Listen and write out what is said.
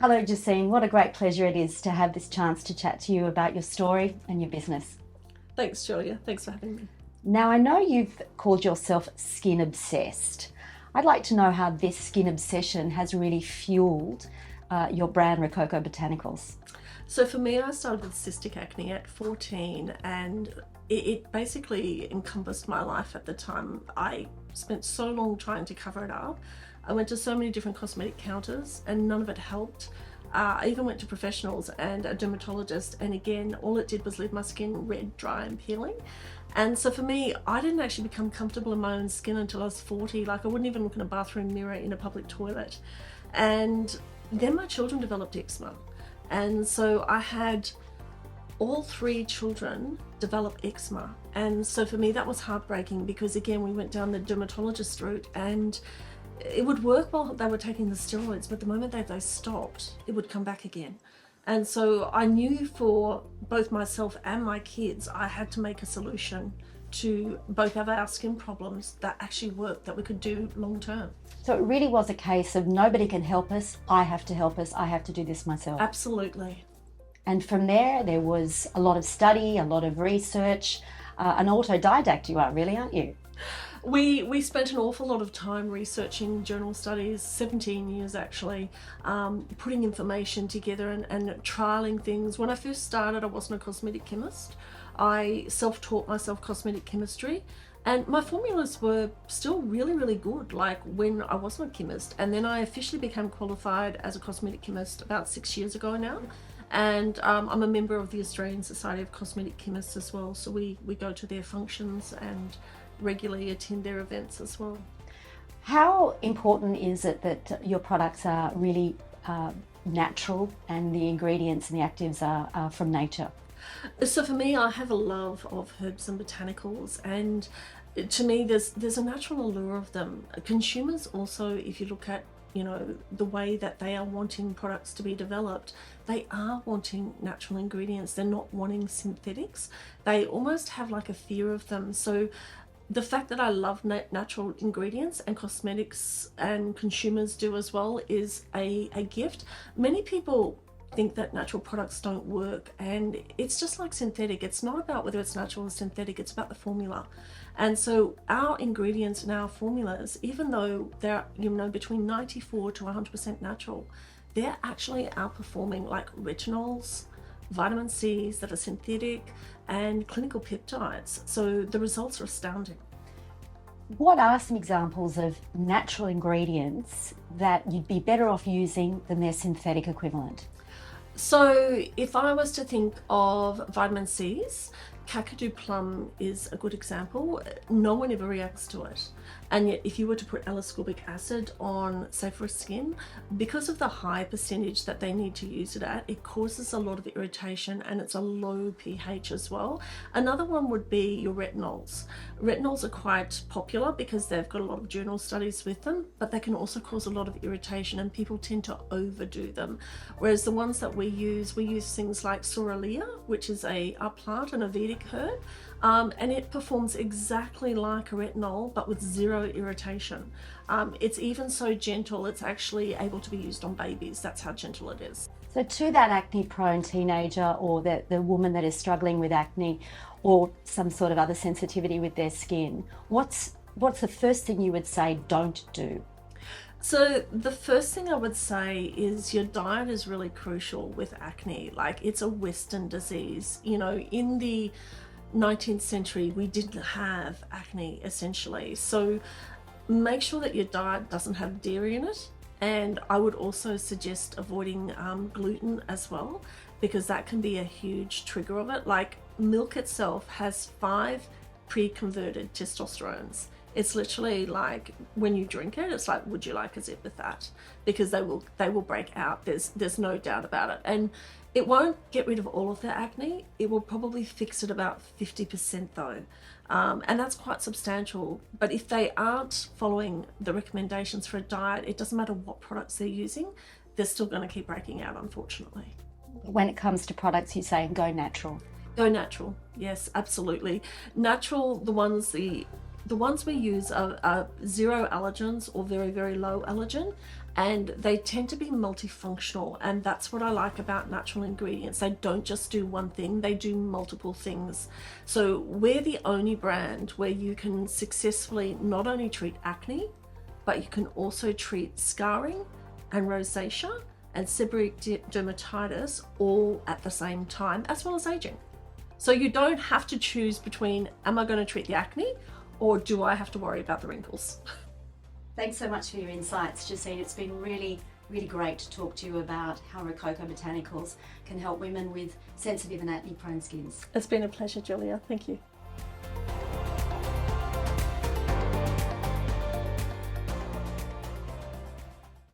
Hello, Jacine. What a great pleasure it is to have this chance to chat to you about your story and your business. Thanks, Giulia. Thanks for having me. Now, I know you've called yourself skin obsessed. I'd like to know how this skin obsession has really fueled your brand, Roccoco Botanicals. So for me, I started with cystic acne at 14, and it basically encompassed my life at the time. I spent so long trying to cover it up. I went to so many different cosmetic counters and none of it helped. I even went to professionals and a dermatologist, and again, all it did was leave my skin red, dry and peeling. And so for me, I didn't actually become comfortable in my own skin until I was 40. Like, I wouldn't even look in a bathroom mirror in a public toilet. And then my children developed eczema. And so I had all 3 children develop eczema. And so for me, that was heartbreaking because again, we went down the dermatologist route and it would work while they were taking the steroids, but the moment that they stopped, it would come back again. And so I knew for both myself and my kids, I had to make a solution to both of our skin problems that actually worked, that we could do long term. So it really was a case of nobody can help us, I have to help us, I have to do this myself. Absolutely. And from there was a lot of study, a lot of research, an autodidact you are really, aren't you? We spent an awful lot of time researching journal studies, 17 years actually, putting information together and trialing things. When I first started, I wasn't a cosmetic chemist. I self-taught myself cosmetic chemistry, and my formulas were still really, really good, like when I wasn't a chemist. And then I officially became qualified as a cosmetic chemist about 6 years ago now. And I'm a member of the Australian Society of Cosmetic Chemists as well. So we go to their functions and regularly attend their events as well. How important is it that your products are really natural and the ingredients and the actives are from nature? So for me, I have a love of herbs and botanicals, and to me there's a natural allure of them. Consumers also, if you look at the way that they are wanting products to be developed, they are wanting natural ingredients. They're not wanting synthetics. They almost have like a fear of them. So the fact that I love natural ingredients, and cosmetics and consumers do as well, is a gift. Many people think that natural products don't work, and it's just like synthetic. It's not about whether it's natural or synthetic, it's about the formula. And so our ingredients and our formulas, even though they're between 94 to 100% natural, they're actually outperforming like retinols, vitamin C's that are synthetic, and clinical peptides. So the results are astounding. What are some examples of natural ingredients that you'd be better off using than their synthetic equivalent? So if I was to think of vitamin C's, Kakadu plum is a good example. No one ever reacts to it. And yet if you were to put L-ascorbic acid on, say, for skin, because of the high percentage that they need to use it at, it causes a lot of irritation, and it's a low pH as well. Another one would be your retinols. Retinols are quite popular because they've got a lot of journal studies with them, but they can also cause a lot of irritation, and people tend to overdo them. Whereas the ones that we use things like Sorrelia, which is a plant and a Vedic herb, and it performs exactly like a retinol but with zero irritation. It's even so gentle, it's actually able to be used on babies. That's how gentle it is. So to that acne-prone teenager, or the woman that is struggling with acne or some sort of other sensitivity with their skin, what's the first thing you would say don't do? So the first thing I would say is your diet is really crucial with acne. Like, it's a Western disease. In the 19th century, we didn't have acne essentially. So make sure that your diet doesn't have dairy in it. And I would also suggest avoiding gluten as well, because that can be a huge trigger of it. Like, milk itself has 5 pre-converted testosterones. It's literally like, when you drink it, it's like, would you like a zip with that? Because they will break out. There's no doubt about it. And it won't get rid of all of their acne. It will probably fix it about 50% though. And that's quite substantial. But if they aren't following the recommendations for a diet, it doesn't matter what products they're using, they're still going to keep breaking out, unfortunately. When it comes to products, you say go natural. Go natural. Yes, absolutely. Natural, the ones, the The ones we use are zero allergens or very, very low allergen, and they tend to be multifunctional, and that's what I like about natural ingredients. They don't just do one thing, they do multiple things. So we're the only brand where you can successfully not only treat acne, but you can also treat scarring and rosacea and seborrheic dermatitis all at the same time, as well as aging. So you don't have to choose between, am I going to treat the acne or do I have to worry about the wrinkles? Thanks so much for your insights, Jacine. It's been really, really great to talk to you about how Roccoco Botanicals can help women with sensitive and acne-prone skins. It's been a pleasure, Giulia. Thank you.